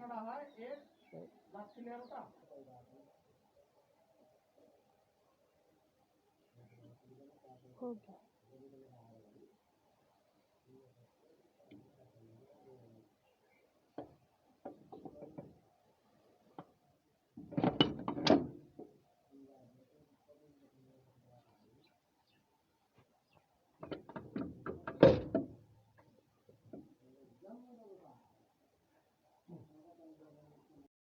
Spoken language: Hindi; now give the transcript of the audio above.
खड़ा है एक बात क्लियर होता हो गया।